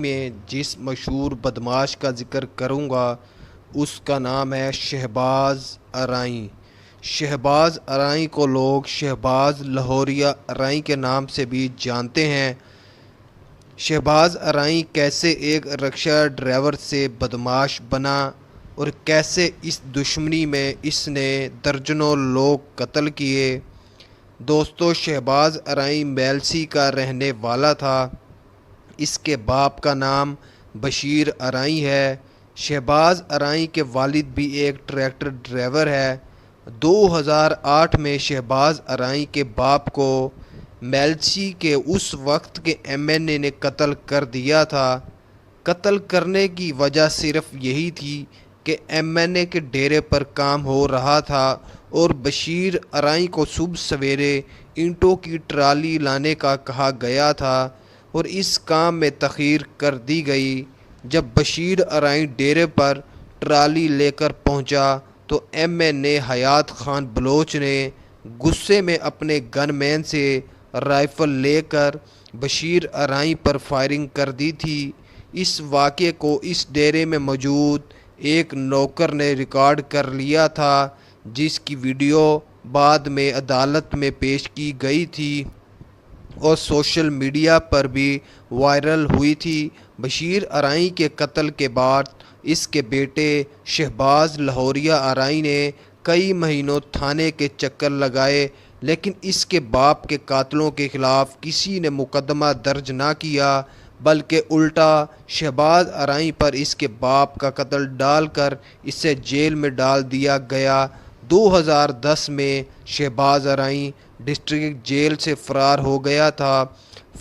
میں جس مشہور بدماش کا ذکر کروں گا اس کا نام ہے شہباز ارائیں۔ شہباز ارائیں کو لوگ شہباز لاہوریہ ارائیں کے نام سے بھی جانتے ہیں۔ شہباز ارائیں کیسے ایک رکشہ ڈرائیور سے بدماش بنا اور کیسے اس دشمنی میں اس نے درجنوں لوگ قتل کیے۔ دوستو، شہباز ارائیں میلسی کا رہنے والا تھا۔ اس کے باپ کا نام بشیر ارائیں ہے۔ شہباز ارائیں کے والد بھی ایک ٹریکٹر ڈرائیور ہے۔ 2008 میں شہباز ارائیں کے باپ کو میلسی کے اس وقت کے ایم این اے نے قتل کر دیا تھا۔ قتل کرنے کی وجہ صرف یہی تھی کہ ایم این اے کے ڈیرے پر کام ہو رہا تھا اور بشیر ارائیں کو صبح سویرے اینٹوں کی ٹرالی لانے کا کہا گیا تھا اور اس کام میں تاخیر کر دی گئی۔ جب بشیر ارائیں ڈیرے پر ٹرالی لے کر پہنچا تو ایم این اے حیات خان بلوچ نے غصے میں اپنے گن مین سے رائفل لے کر بشیر ارائیں پر فائرنگ کر دی تھی۔ اس واقعے کو اس ڈیرے میں موجود ایک نوکر نے ریکارڈ کر لیا تھا، جس کی ویڈیو بعد میں عدالت میں پیش کی گئی تھی اور سوشل میڈیا پر بھی وائرل ہوئی تھی۔ بشیر ارائیں کے قتل کے بعد اس کے بیٹے شہباز لاہوریہ ارائیں نے کئی مہینوں تھانے کے چکر لگائے، لیکن اس کے باپ کے قاتلوں کے خلاف کسی نے مقدمہ درج نہ کیا، بلکہ الٹا شہباز ارائیں پر اس کے باپ کا قتل ڈال کر اسے جیل میں ڈال دیا گیا۔ 2010 میں شہباز ارائیں ڈسٹرکٹ جیل سے فرار ہو گیا تھا۔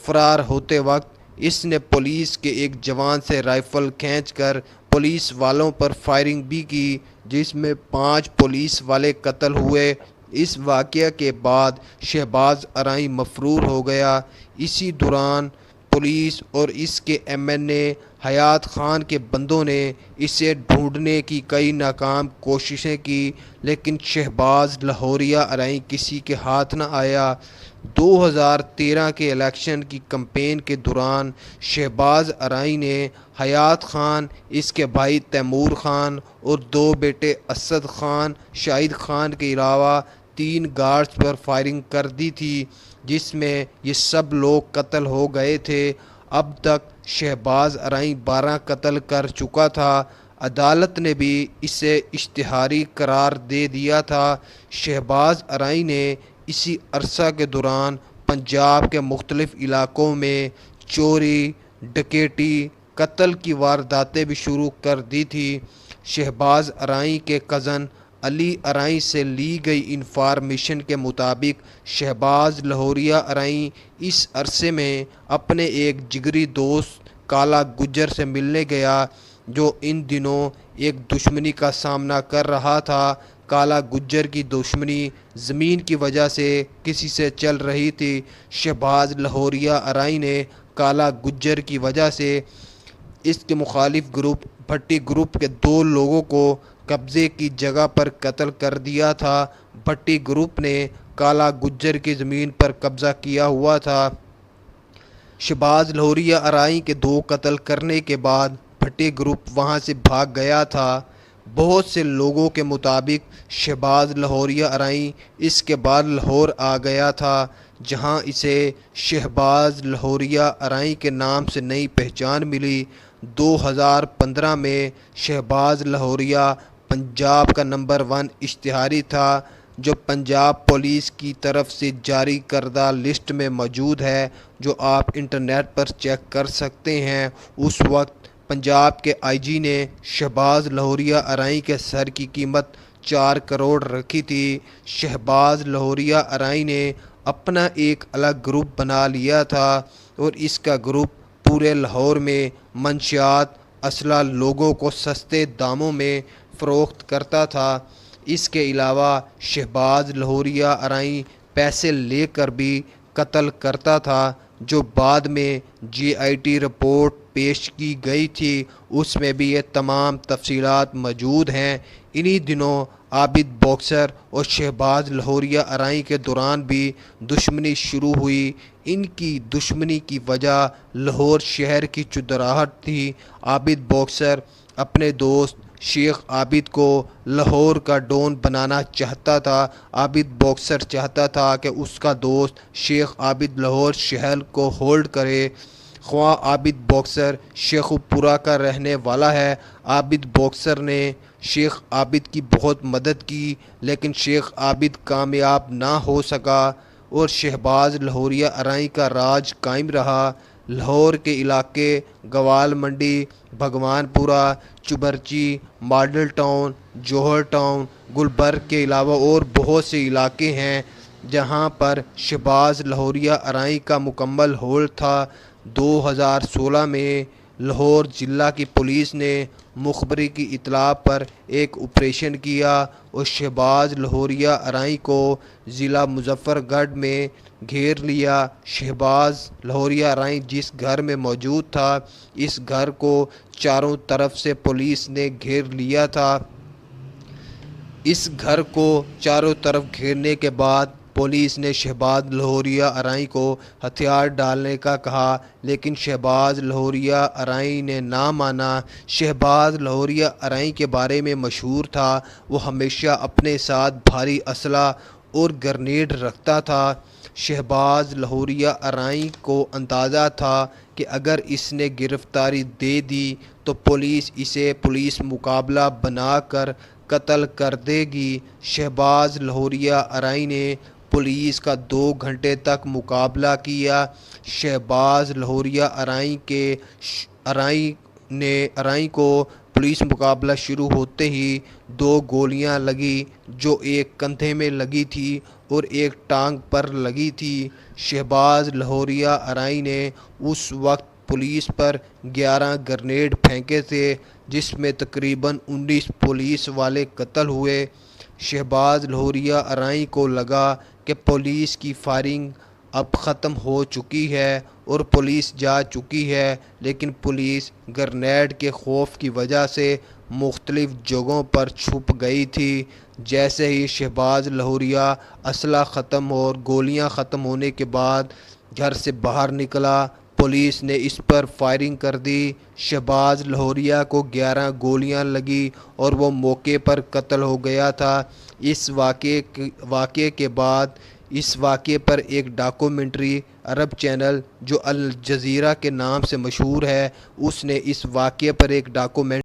فرار ہوتے وقت اس نے پولیس کے ایک جوان سے رائفل کھینچ کر پولیس والوں پر فائرنگ بھی کی، جس میں 5 پولیس والے قتل ہوئے۔ اس واقعے کے بعد شہباز ارائیں مفرور ہو گیا۔ اسی دوران پولیس اور اس کے ایم این اے حیات خان کے بندوں نے اسے ڈھونڈنے کی کئی ناکام کوششیں کی، لیکن شہباز لاہوریہ ارائیں کسی کے ہاتھ نہ آیا۔ 2013 کے الیکشن کی کمپین کے دوران شہباز ارائیں نے حیات خان، اس کے بھائی تیمور خان اور 2 بیٹے اسد خان، شاہد خان کے علاوہ 3 گارڈز پر فائرنگ کر دی تھی، جس میں یہ سب لوگ قتل ہو گئے تھے۔ اب تک شہباز ارائیں 12 قتل کر چکا تھا۔ عدالت نے بھی اسے اشتہاری قرار دے دیا تھا۔ شہباز ارائیں نے اسی عرصہ کے دوران پنجاب کے مختلف علاقوں میں چوری، ڈکیتی، قتل کی وارداتیں بھی شروع کر دی تھی۔ شہباز ارائیں کے کزن علی ارائیں سے لی گئی انفارمیشن کے مطابق شہباز لاہوریہ ارائیں اس عرصے میں اپنے ایک جگری دوست کالا گجر سے ملنے گیا، جو ان دنوں ایک دشمنی کا سامنا کر رہا تھا۔ کالا گجر کی دشمنی زمین کی وجہ سے کسی سے چل رہی تھی۔ شہباز لاہوریہ ارائیں نے کالا گجر کی وجہ سے اس کے مخالف گروپ بھٹی گروپ کے 2 لوگوں کو قبضے کی جگہ پر قتل کر دیا تھا۔ بھٹی گروپ نے کالا گجر کی زمین پر قبضہ کیا ہوا تھا۔ شہباز لاہوریہ ارائیں کے 2 قتل کرنے کے بعد بھٹی گروپ وہاں سے بھاگ گیا تھا۔ بہت سے لوگوں کے مطابق شہباز لاہوریہ ارائیں اس کے بعد لاہور آ گیا تھا، جہاں اسے شہباز لاہوریہ ارائیں کے نام سے نئی پہچان ملی۔ 2015 میں شہباز لاہوریہ پنجاب کا نمبر 1 اشتہاری تھا، جو پنجاب پولیس کی طرف سے جاری کردہ لسٹ میں موجود ہے، جو آپ انٹرنیٹ پر چیک کر سکتے ہیں۔ اس وقت پنجاب کے آئی جی نے شہباز لاہوریہ ارائیں کے سر کی قیمت 4 کروڑ رکھی تھی۔ شہباز لاہوریہ ارائیں نے اپنا ایک الگ گروپ بنا لیا تھا اور اس کا گروپ پورے لاہور میں منشیات، اسلحہ لوگوں کو سستے داموں میں فروخت کرتا تھا۔ اس کے علاوہ شہباز لاہوریہ ارائیں پیسے لے کر بھی قتل کرتا تھا، جو بعد میں جی آئی ٹی رپورٹ پیش کی گئی تھی، اس میں بھی یہ تمام تفصیلات موجود ہیں۔ انہی دنوں عابد باکسر اور شہباز لاہوریہ ارائی کے دوران بھی دشمنی شروع ہوئی۔ ان کی دشمنی کی وجہ لاہور شہر کی چودراہٹ تھی۔ عابد باکسر اپنے دوست شیخ عابد کو لاہور کا ڈون بنانا چاہتا تھا۔ عابد باکسر چاہتا تھا کہ اس کا دوست شیخ عابد لاہور شہر کو ہولڈ کرے۔ خواہ عابد باکسر شیخو پورہ کا رہنے والا ہے، عابد باکسر نے شیخ عابد کی بہت مدد کی، لیکن شیخ عابد کامیاب نہ ہو سکا اور شہباز لاہوریہ ارائی کا راج قائم رہا۔ لاہور کے علاقے گوال منڈی، بھگوان پورہ، چبرچی، ماڈل ٹاؤن، جوہر ٹاؤن، گلبرگ کے علاوہ اور بہت سے علاقے ہیں جہاں پر شہباز لاہوریہ ارائی کا مکمل ہولڈ تھا۔ 2016 میں لاہور ضلع کی پولیس نے مخبری کی اطلاع پر ایک آپریشن کیا اور شہباز لاہوریہ ارائی کو ضلع مظفر گڑھ میں گھیر لیا۔ شہباز لاہوریہ ارائی جس گھر میں موجود تھا، اس گھر کو چاروں طرف سے پولیس نے گھیر لیا تھا۔ اس گھر کو چاروں طرف گھیرنے کے بعد پولیس نے شہباز لاہوریہ ارائی کو ہتھیار ڈالنے کا کہا، لیکن شہباز لاہوریہ ارائی نے نہ مانا۔ شہباز لاہوریہ ارائی کے بارے میں مشہور تھا، وہ ہمیشہ اپنے ساتھ بھاری اسلحہ اور گرنیڈ رکھتا تھا۔ شہباز لاہوریہ ارائی کو اندازہ تھا کہ اگر اس نے گرفتاری دے دی تو پولیس اسے پولیس مقابلہ بنا کر قتل کر دے گی۔ شہباز لاہوریہ ارائی نے پولیس کا 2 گھنٹے تک مقابلہ کیا۔ شہباز لاہوریہ ارائی کو پولیس مقابلہ شروع ہوتے ہی 2 گولیاں لگیں، جو ایک کندھے میں لگی تھی اور ایک ٹانگ پر لگی تھی۔ شہباز لاہوریہ ارائی نے اس وقت پولیس پر 11 گرنیڈ پھینکے تھے، جس میں تقریباً 19 پولیس والے قتل ہوئے۔ شہباز لاہوریہ ارائی کو لگا کہ پولیس کی فائرنگ اب ختم ہو چکی ہے اور پولیس جا چکی ہے، لیکن پولیس گرنیڈ کے خوف کی وجہ سے مختلف جگہوں پر چھپ گئی تھی۔ جیسے ہی شہباز لاہوریہ اسلحہ ختم اور گولیاں ختم ہونے کے بعد گھر سے باہر نکلا، پولیس نے اس پر فائرنگ کر دی۔ شہباز لاہوریہ کو 11 گولیاں لگیں اور وہ موقع پر قتل ہو گیا تھا۔ اس واقعے کے بعد اس واقعے پر ایک ڈاکومنٹری عرب چینل جو الجزیرہ کے نام سے مشہور ہے، اس نے اس واقعے پر ایک ڈاکومنٹری